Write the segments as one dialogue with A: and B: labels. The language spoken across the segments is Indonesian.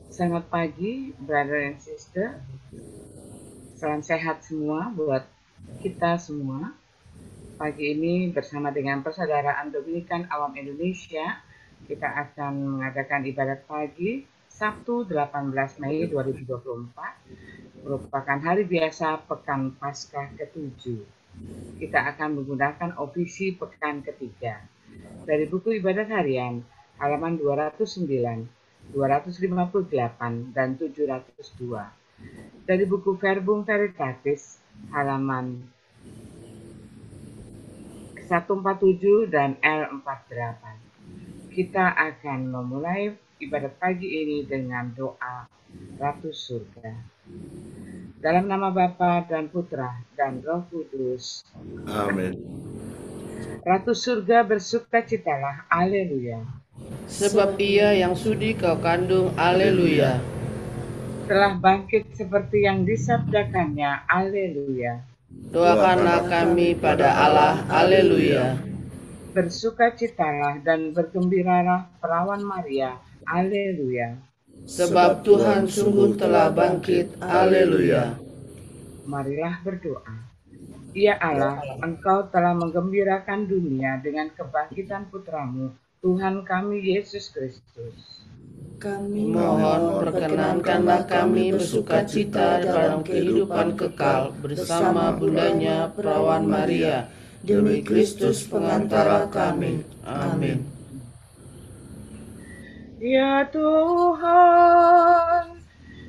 A: Selamat pagi, brother and sister. Salam sehat semua buat kita semua. Pagi ini bersama dengan Persaudaraan Dominikan Awam Indonesia, kita akan mengadakan ibadat pagi Sabtu 18 Mei 2024, merupakan hari biasa Pekan Paskah ke-7. Kita akan menggunakan ofisi pekan ketiga. Dari buku ibadat harian, halaman 209, 258, dan 702. Dari buku Verbum Veritatis, halaman 147 dan L48. Kita akan memulai ibadat pagi ini dengan doa Ratu Surga. Dalam nama Bapa dan Putra dan Roh Kudus.
B: Amin.
A: Ratu Surga bersukacitalah, Haleluya.
C: Sebab Ia yang sudi kau kandung, Haleluya.
A: Telah bangkit seperti yang disabdakannya, Haleluya.
C: Doakanlah kami pada Allah, Haleluya.
A: Bersukacitalah dan bergembiralah perawan Maria, Haleluya.
C: Sebab Tuhan sungguh telah bangkit, Haleluya.
A: Marilah berdoa. Ya Allah, Engkau telah menggembirakan dunia dengan kebangkitan Putramu, Tuhan kami Yesus Kristus.
C: Kami mohon perkenankanlah kami bersukacita dalam kehidupan kekal bersama bundanya perawan Maria, demi Kristus pengantara kami. Amin.
A: Ya Tuhan,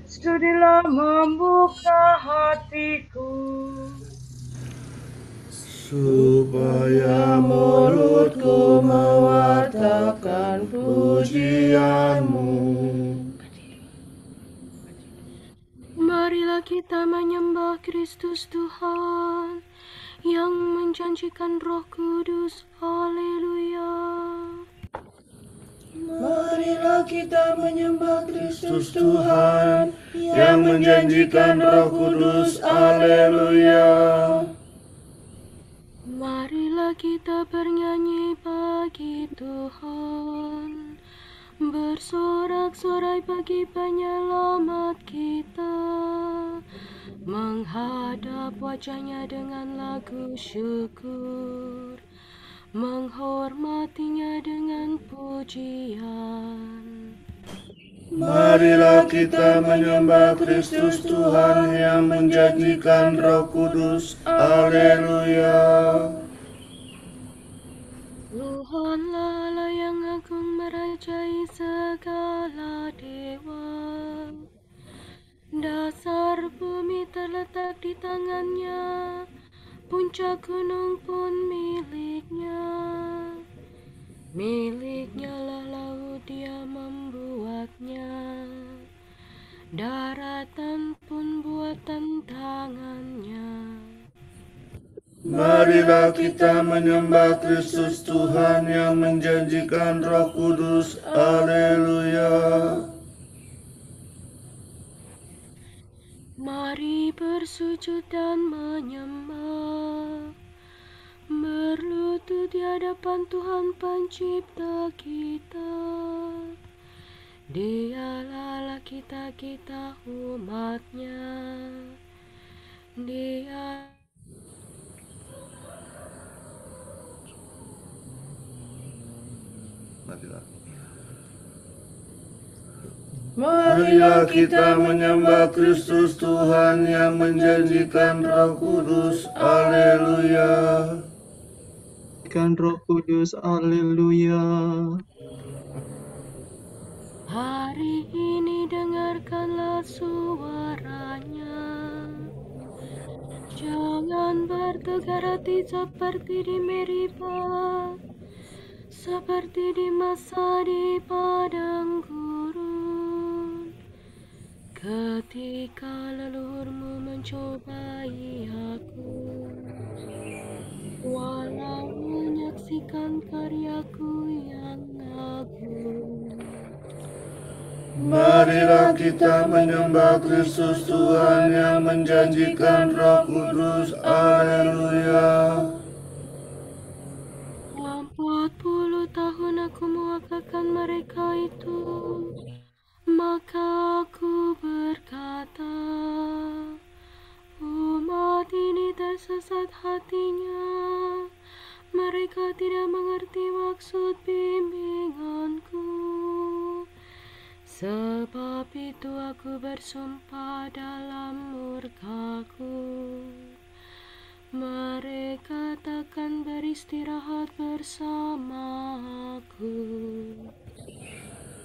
A: sudilah membuka hatiku,
C: supaya mulutku mewartakan pujian-Mu.
D: Marilah kita menyembah Kristus Tuhan yang menjanjikan Roh Kudus. Haleluya.
C: Marilah kita menyembah Kristus Tuhan yang menjanjikan Roh Kudus. Haleluya.
D: Marilah kita bernyanyi bagi Tuhan, bersorak-sorai bagi penyelamat kita, menghadap wajahnya dengan lagu syukur, menghormatinya dengan pujian.
C: Marilah kita menyembah Kristus Tuhan yang menjanjikan Roh Kudus. Haleluya.
D: Tuhanlah Allah yang agung merajai segala dewa. Dasar bumi terletak di tangannya, puncak gunung pun miliknya. Miliknya lah laut, dia membuatnya, daratan pun buatan tangannya.
C: Marilah kita menyembah Kristus Tuhan yang menjanjikan Roh Kudus. Haleluya.
D: Mari bersujud dan menyembah, berlutut di hadapan Tuhan Pencipta kita. Dialah Allah kita, kita umat-Nya. Dia
C: Marilah kita menyembah Kristus Tuhan yang menjanjikan Roh Kudus. Haleluya.
E: Roh Kudus, haleluya.
D: hari ini dengarkanlah suaranya. Jangan bertegar hati seperti di Meribah, seperti di masa di padang gurun, ketika leluhurmu mencobai aku. Walau menyaksikan karyaku yang agung.
C: Marilah kita menyembah Kristus Tuhan yang menjanjikan Roh Kudus. Haleluya.
D: 40 tahun aku muak akan mereka itu. Maka aku berkata, umat ini tersesat hatinya, mereka tidak mengerti maksud bimbinganku. Sebab itu aku bersumpah dalam murkaku, mereka takkan beristirahat bersamaku.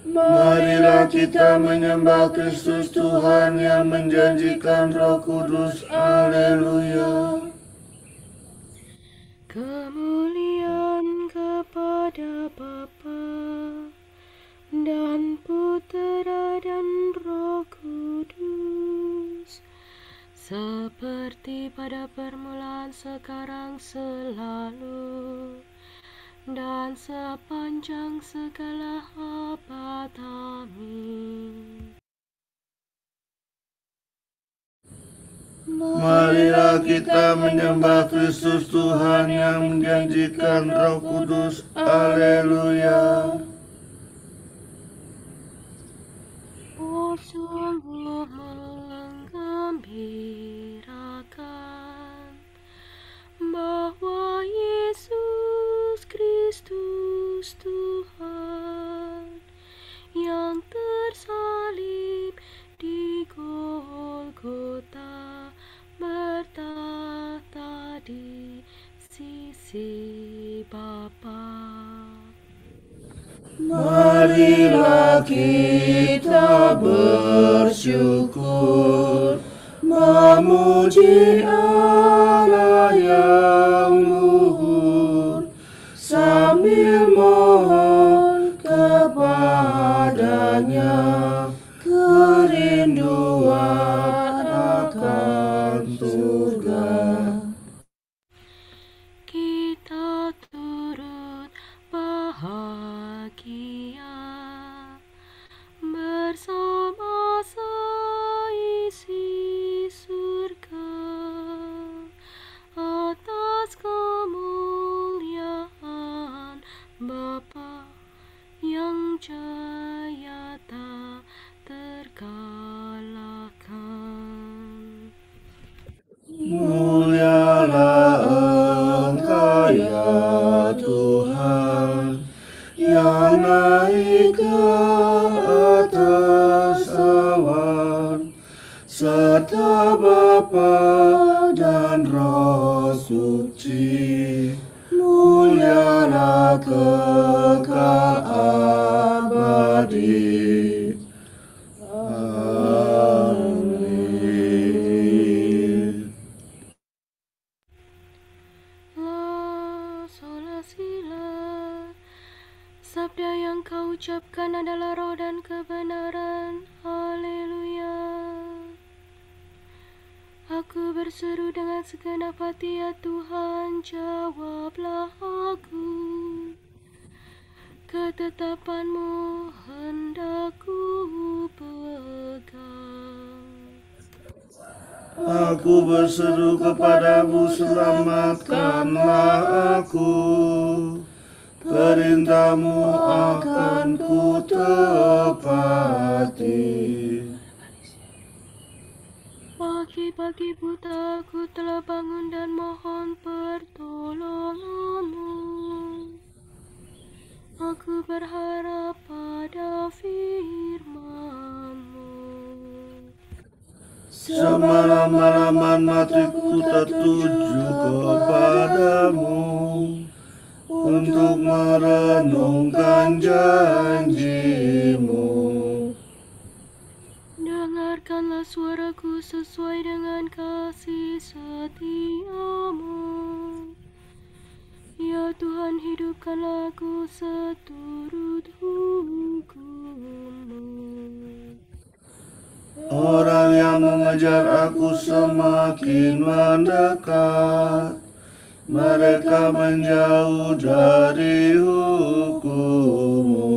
C: Marilah kita menyembah Kristus Tuhan yang menjanjikan Roh Kudus. Haleluya.
D: Kemuliaan kepada Bapa dan Putera dan Roh Kudus, seperti pada permulaan, sekarang, selalu, dan sepanjang segala abad. Amin.
C: Marilah kita menyembah Kristus Tuhan yang menjanjikan Roh Kudus. Haleluya.
D: Oh, sungguh menggembirakan bahwa Yesus Kristus Tuhan yang tersalib di Golgota bertahta di sisi Bapa.
C: Marilah kita bersyukur, memuji Allah yang luhur, sambil mohon kepadanya kerinduan akan surga.
D: Kita turut bahagia bersama seisi surga atas kemuliaan Bapa yang jaya tak terkalahkan.
C: Mulialah Engkau ya Tuhan, yang naik ke atas awan, serta Bapa dan Roh Suci, mulialah kekal abadi. Amin.
D: La sola sila, sabda yang kau ucapkan adalah roh dan kebenaran. Haleluya. Aku berseru dengan segenap hati, ya Tuhan, jawablah aku. Ketetapan-Mu hendak ku pegang.
C: Aku berseru kepadamu, selamatkanlah aku. Perintah-Mu akan ku tepati.
D: Pagi-pagi buta aku telah bangun dan mohon pertolongan-Mu. Aku berharap pada firman-Mu.
C: Semalam-malaman matiku tertuju kepadamu, untuk merenungkan janji-Mu.
D: Dengarkanlah suaraku sesuai dengan kasih setia-Mu. Ya Tuhan, hidupkanlah aku seturut hukum-Mu.
C: Orang yang mengejar aku semakin mendekat, mereka menjauh dari hukum-Mu.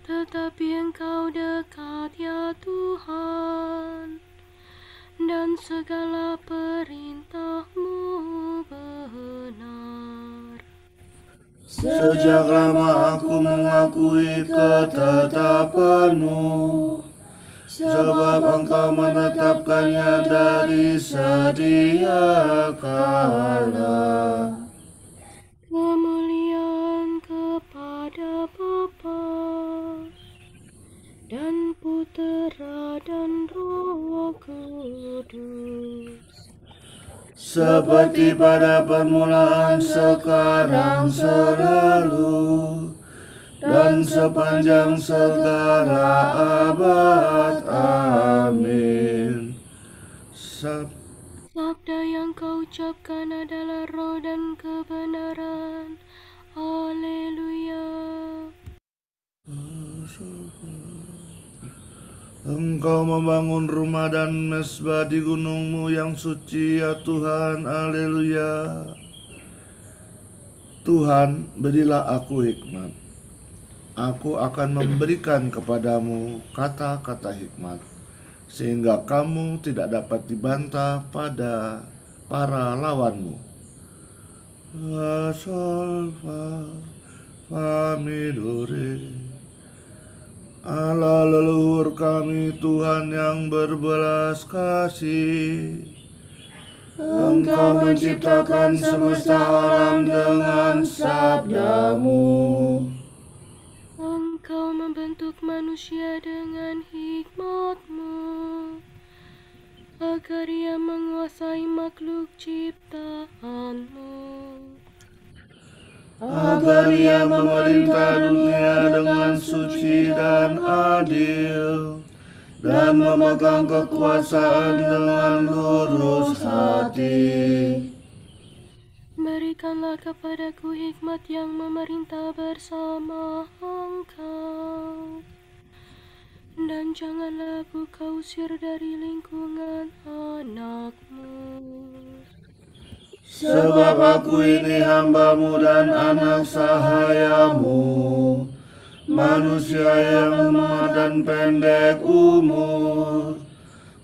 D: Tetapi Engkau dekat, ya Tuhan, dan segala perintah-Mu benar.
C: Sejak lama aku mengakui ketetapan-Mu, sebab Engkau menetapkannya dari sedia kala.
D: Kemuliaan kepada Bapa dan Putera dan Roh Kudus,
C: Seperti pada permulaan, sekarang, selalu, dan sepanjang segala abad. Amin.
D: Sabda yang kau ucapkan adalah roh dan kebenaran. Haleluya.
C: Engkau membangun rumah dan mezbah di gunung-Mu yang suci, ya Tuhan. Haleluya. Tuhan, berilah aku hikmat. Aku akan memberikan kepadamu kata-kata hikmat, sehingga kamu tidak dapat dibantah pada para lawanmu. La sol fa mi do re. Allah leluhur kami, Tuhan yang berbelas kasih, Engkau menciptakan semesta alam dengan sabda-Mu.
D: Engkau membentuk manusia dengan hikmat-Mu, agar ia menguasai makhluk ciptaan-Mu,
C: agar ia memerintah dunia dengan suci dan adil, dan memegang kekuasaan dengan lurus hati.
D: Berikanlah kepadaku hikmat yang memerintah bersama Engkau, dan janganlah aku kau usir dari lingkungan anak-Mu.
C: Sebab aku ini hamba-Mu dan anak sahaya-Mu, manusia yang lemah dan pendek umur,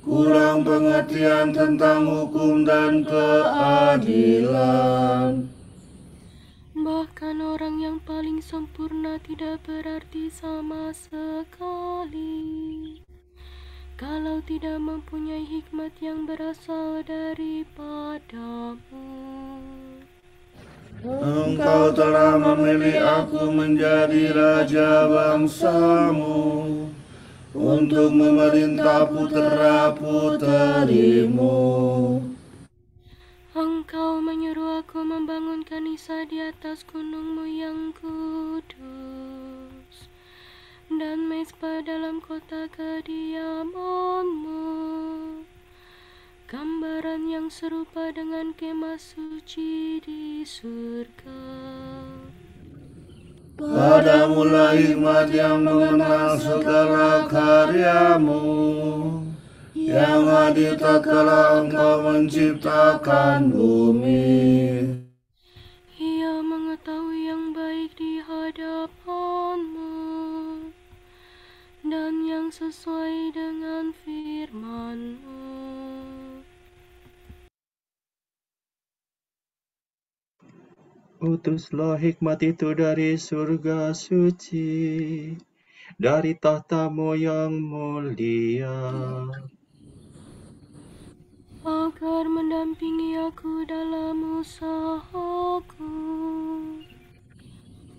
C: kurang pengertian tentang hukum dan keadilan.
D: Bahkan orang yang paling sempurna tidak berarti sama sekali kalau tidak mempunyai hikmat yang berasal daripada-Mu.
C: Engkau telah memilih aku menjadi raja bangsa-Mu, untuk memerintah putera-puteri-Mu.
D: Engkau menyuruh aku membangun kanisa di atas gunung-Mu yang kudus, dan mezbah dalam kota kediaman-Mu, gambaran yang serupa dengan kemah suci di surga.
C: Padamu-lah hikmat yang mengenal segala karya-Mu, yang hadir tatkala Engkau menciptakan bumi.
D: Ia mengetahui yang baik di hadapan-Mu, dan yang sesuai dengan firman-Mu.
E: Utuslah hikmat itu dari surga suci, dari tahta-Mu yang mulia,
D: agar mendampingi aku dalam usahaku,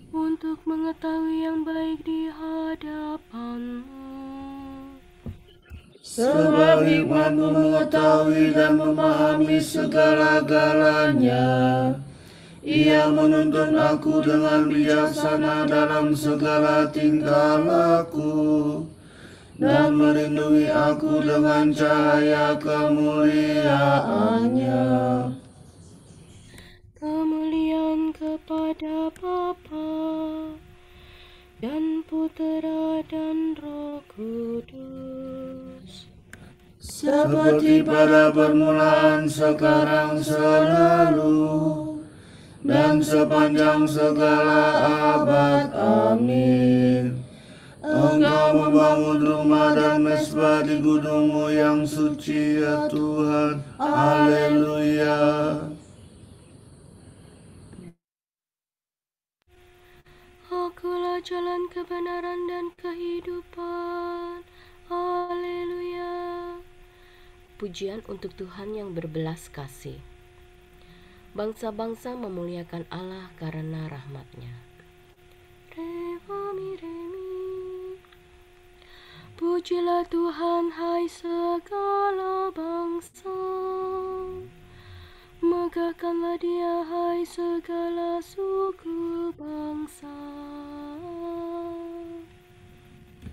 D: untuk mengetahui yang baik di hadapan-Mu.
C: Sebab hikmat-Mu mengetahui dan memahami segala-galanya. Ia menuntun aku dengan bijaksana dalam segala tingkah laku, dan melindungi aku dengan cahaya kemuliaan-Nya.
D: Kemuliaan kepada Bapa dan Putera dan Roh Kudus,
C: Seperti pada permulaan, sekarang, selalu, dan sepanjang segala abad. Amin. Engkau membangun rumah dan mezbah di gunung-Mu yang suci, ya Tuhan. Haleluya.
D: jalan kebenaran dan kehidupan. Haleluya. Pujian untuk Tuhan yang berbelas kasih. Bangsa-bangsa memuliakan Allah karena rahmat-Nya. Re, fa, mi, re, mi. Pujilah Tuhan, hai segala bangsa. Megahkanlah Dia, hai segala suku bangsa.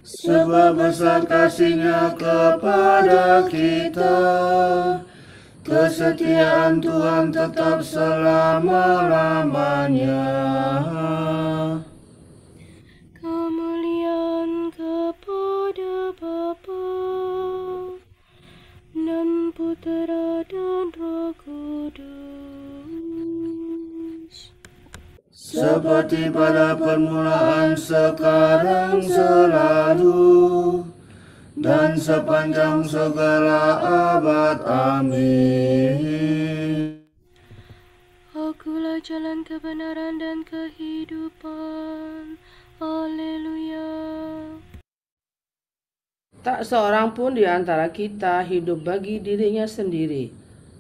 C: Sebab besar kasih-Nya kepada kita, kesetiaan Tuhan tetap selama-lamanya.
D: Kemuliaan kepada Bapa dan Putera dan Roh Kudus,
C: Seperti pada permulaan, sekarang, selalu, dan sepanjang segala abad. Amin.
D: Akulah jalan kebenaran dan kehidupan. Haleluya.
B: Tak seorang pun di antara kita hidup bagi dirinya sendiri,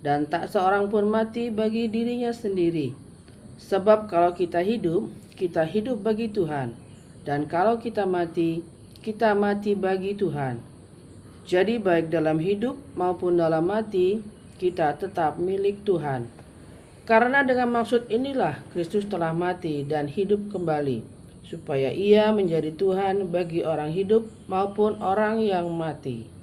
B: dan tak seorang pun mati bagi dirinya sendiri. Sebab kalau kita hidup bagi Tuhan, dan kalau kita mati bagi Tuhan. Jadi baik dalam hidup maupun dalam mati, kita tetap milik Tuhan. Karena dengan maksud inilah Kristus telah mati dan hidup kembali, supaya Ia menjadi Tuhan bagi orang hidup maupun orang yang mati.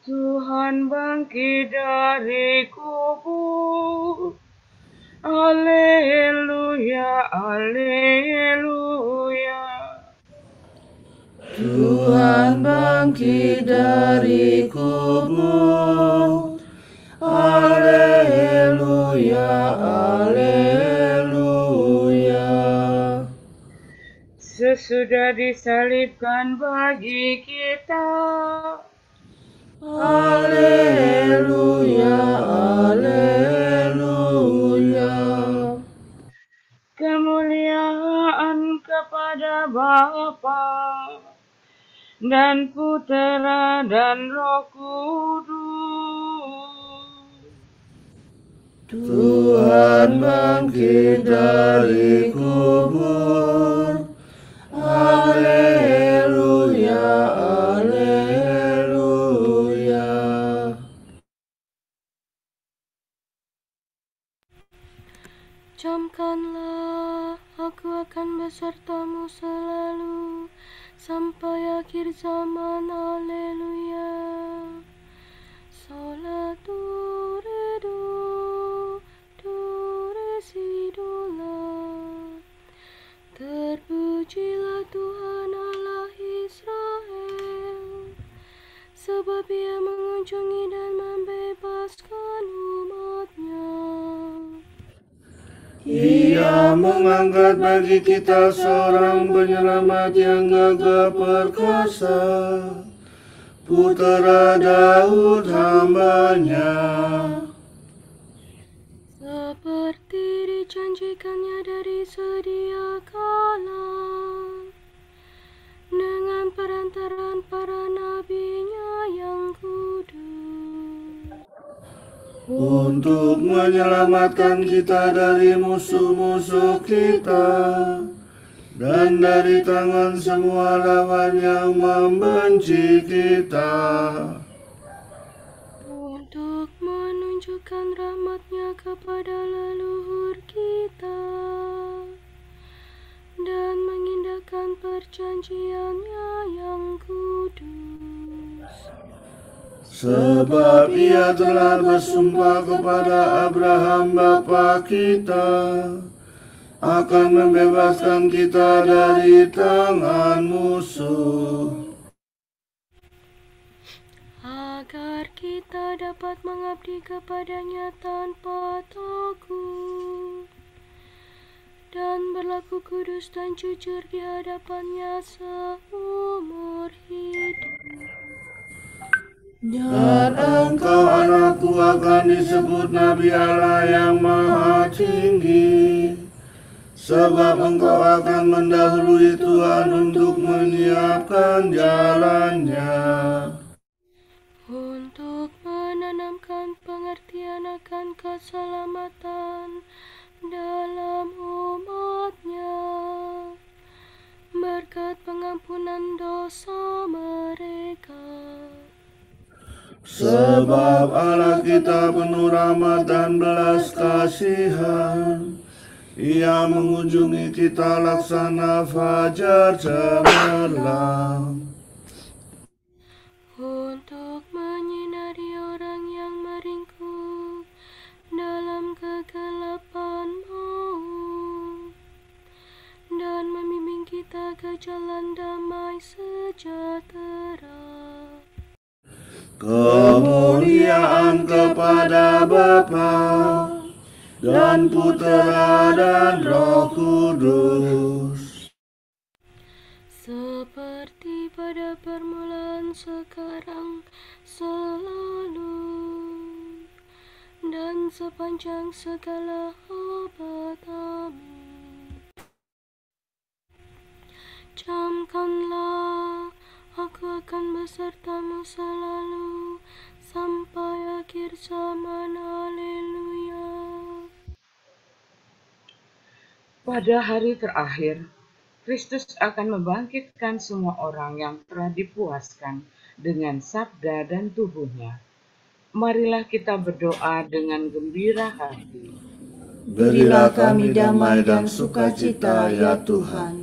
A: Tuhan bangkit dari kubur. Haleluya, haleluya.
C: Tuhan bangkit dari kubur. Haleluya, haleluya.
A: Sesudah disalibkan bagi kita.
C: Haleluya, haleluya.
A: Kemuliaan kepada Bapa dan Putera dan Roh Kudus.
C: Tuhan bangkit dari kubur. Haleluya, haleluya.
D: Camkanlah, aku akan besertamu selalu sampai akhir zaman. Haleluya. Sola do re do re si do la. Terpujilah Tuhan Allah Israel, sebab Ia mengunjungi dan membebaskan umat-Nya.
C: Ia mengangkat bagi kita seorang penyelamat yang gagah perkasa, Putera Daud hamba-Nya.
D: Seperti dijanjikannya dari sedia kala, dengan perantaraan para nabi-Nya yang kudus.
C: Untuk menyelamatkan kita dari musuh-musuh kita, dan dari tangan semua lawan yang membenci kita.
D: Untuk menunjukkan rahmat-Nya kepada leluhur kita, dan mengindahkan perjanjian-Nya yang kudus.
C: Sebab Ia telah bersumpah kepada Abraham bapa kita, akan membebaskan kita dari tangan musuh,
D: Agar kita kita dapat mengabdi kepadanya tanpa takut dan berlaku kudus dan jujur di hadapannya seumur hidup.
C: Dan engkau anakku akan disebut Nabi Allah yang Maha Tinggi, sebab engkau akan mendahului Tuhan untuk menyiapkan jalannya,
D: Untuk menanamkan pengertian akan keselamatan dalam umatnya, berkat pengampunan dosa mereka.
C: sebab Allah kita penuh rahmat dan belas kasihan. Ia mengunjungi kita laksana fajar cemerlang,
D: Untuk menyinari orang yang meringkuk dalam kegelapan maut dan membimbing kita ke jalan damai sejahtera.
C: kemuliaan kepada Bapa dan Putera dan Roh Kudus,
D: Seperti pada permulaan, sekarang, selalu, dan sepanjang segala abad. Amin. Camkanlah, aku akan besertamu selalu sampai akhir zaman. Haleluya.
A: Pada hari terakhir, Kristus akan membangkitkan semua orang yang telah dipuaskan dengan sabda dan tubuhnya. Marilah kita berdoa dengan gembira hati.
C: berilah kami damai dan sukacita ya Tuhan.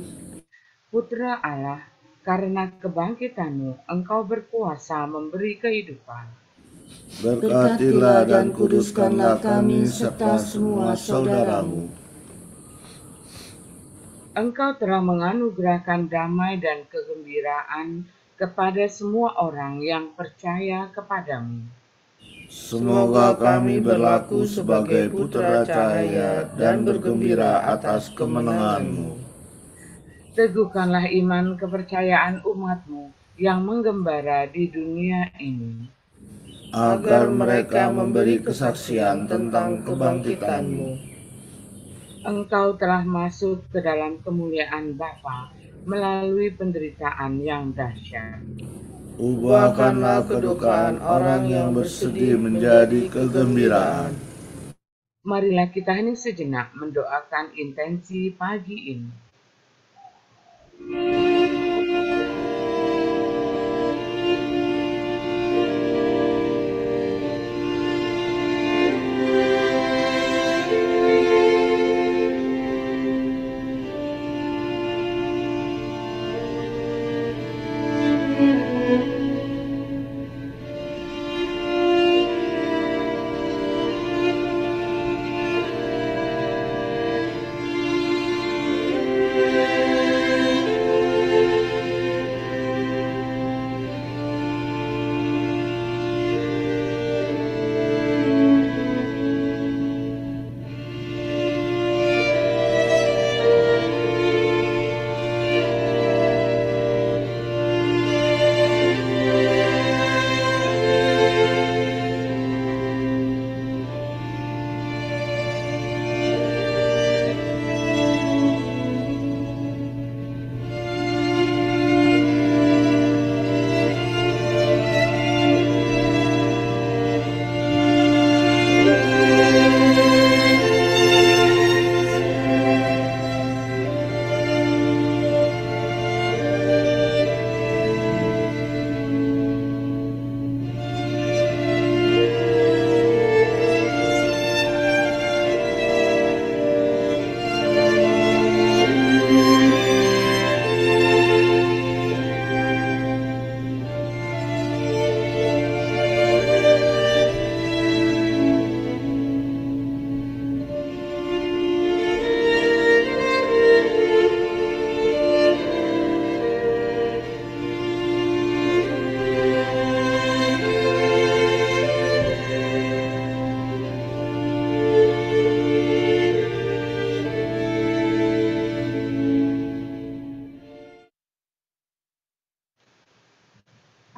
A: Putra Allah, karena kebangkitan-Mu, Engkau berkuasa memberi kehidupan.
C: Berkatilah dan kuduskanlah kami serta semua saudaramu.
A: Engkau telah menganugerahkan damai dan kegembiraan kepada semua orang yang percaya kepadamu.
C: Semoga kami berlaku sebagai putra cahaya dan bergembira atas kemenangan-Mu.
A: Teguhkanlah iman kepercayaan umat-Mu yang menggembara di dunia ini,
C: Agar mereka memberi kesaksian tentang kebangkitan-Mu.
A: Engkau telah masuk ke dalam kemuliaan Bapa melalui penderitaan yang dahsyat.
C: Ubahkanlah kedukaan orang yang bersedih menjadi kegembiraan.
A: Marilah kita hening sejenak mendoakan intensi pagi ini.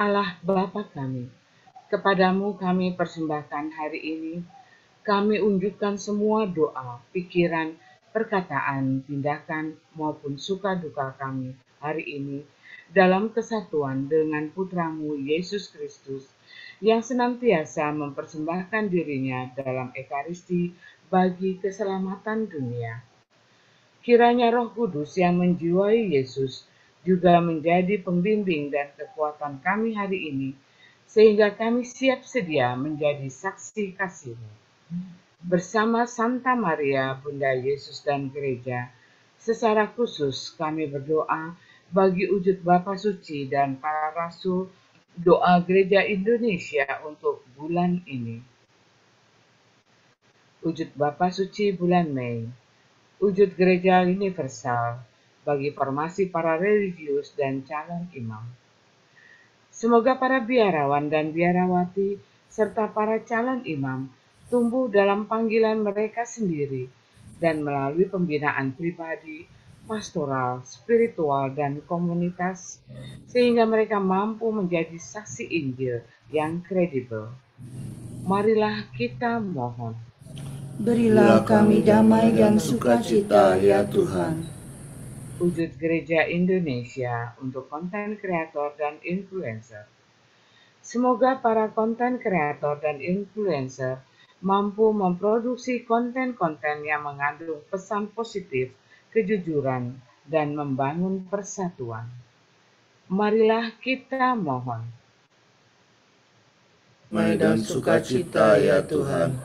A: Allah Bapa kami, kepadamu kami persembahkan hari ini. Kami unjukkan semua doa, pikiran, perkataan, tindakan, maupun suka duka kami hari ini dalam kesatuan dengan Putramu Yesus Kristus yang senantiasa mempersembahkan dirinya dalam Ekaristi bagi keselamatan dunia. Kiranya Roh Kudus yang menjiwai Yesus juga menjadi pembimbing dan kekuatan kami hari ini, sehingga kami siap sedia menjadi saksi kasih-Mu. Bersama Santa Maria, Bunda Yesus dan Gereja, secara khusus kami berdoa bagi wujud Bapa Suci dan para rasul, doa Gereja Indonesia untuk bulan ini. Wujud Bapa Suci bulan Mei, wujud Gereja Universal bagi formasi para religius dan calon imam. Semoga para biarawan dan biarawati serta para calon imam tumbuh dalam panggilan mereka sendiri dan melalui pembinaan pribadi, pastoral, spiritual, dan komunitas, sehingga mereka mampu menjadi saksi Injil yang kredibel. Marilah kita mohon.
F: Berilah kami damai dan sukacita, ya Tuhan.
A: Wujud Gereja Indonesia untuk konten kreator dan influencer. Semoga para konten kreator dan influencer mampu memproduksi konten-konten yang mengandung pesan positif, kejujuran, dan membangun persatuan. Marilah kita mohon.
C: Damai dan sukacita, ya Tuhan.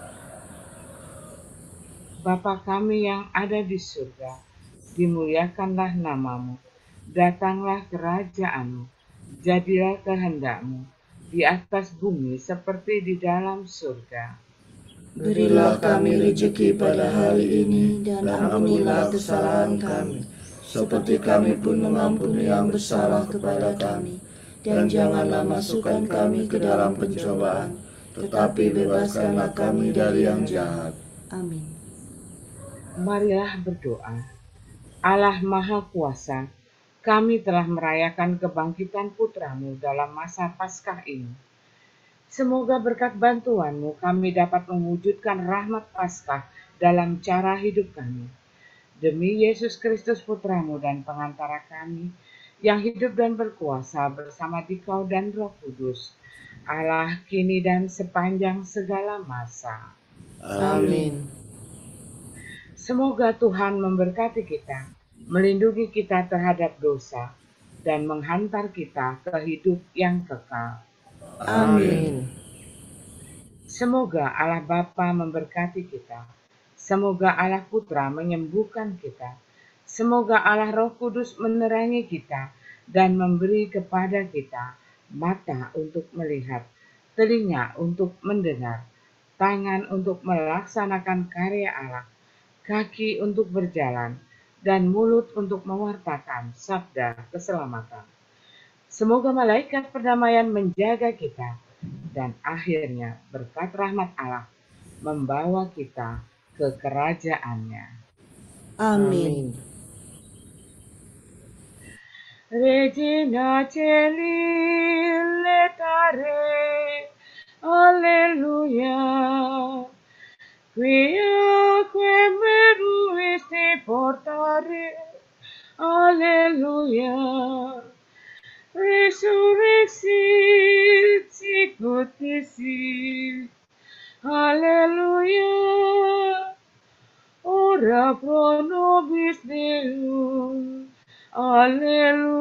A: Bapa kami yang ada di surga, dimuliakanlah namamu, datanglah kerajaan-Mu, jadilah kehendak-Mu, di atas bumi seperti di dalam surga.
F: Berilah kami rezeki pada hari ini, dan ampunilah kesalahan kami, seperti kami pun mengampuni yang bersalah kepada kami. Dan janganlah masukkan kami ke dalam pencobaan, tetapi bebaskanlah kami dari yang jahat. Amin.
A: Marilah berdoa. Allah Maha Kuasa, kami telah merayakan kebangkitan Putra-Mu dalam masa Paskah ini. Semoga berkat bantuan-Mu kami dapat mewujudkan rahmat Paskah dalam cara hidup kami. Demi Yesus Kristus Putra-Mu dan pengantara kami, yang hidup dan berkuasa bersama Dikau dan Roh Kudus, Allah kini dan sepanjang segala masa.
F: Amin.
A: Semoga Tuhan memberkati kita, melindungi kita terhadap dosa, dan menghantar kita ke hidup yang kekal.
F: Amin.
A: Semoga Allah Bapa memberkati kita. Semoga Allah Putra menyembuhkan kita. Semoga Allah Roh Kudus menerangi kita dan memberi kepada kita mata untuk melihat, telinga untuk mendengar, tangan untuk melaksanakan karya Allah, kaki untuk berjalan, dan mulut untuk mewartakan sabda keselamatan. Semoga malaikat perdamaian menjaga kita, dan akhirnya berkat rahmat Allah membawa kita ke kerajaannya.
F: Amin.
A: Regina Celi letare, alleluia. Quiaque meruisti portare, alleluia. Resurrexit sicut dixit, alleluia. Ora pro nobis Deus, alleluia.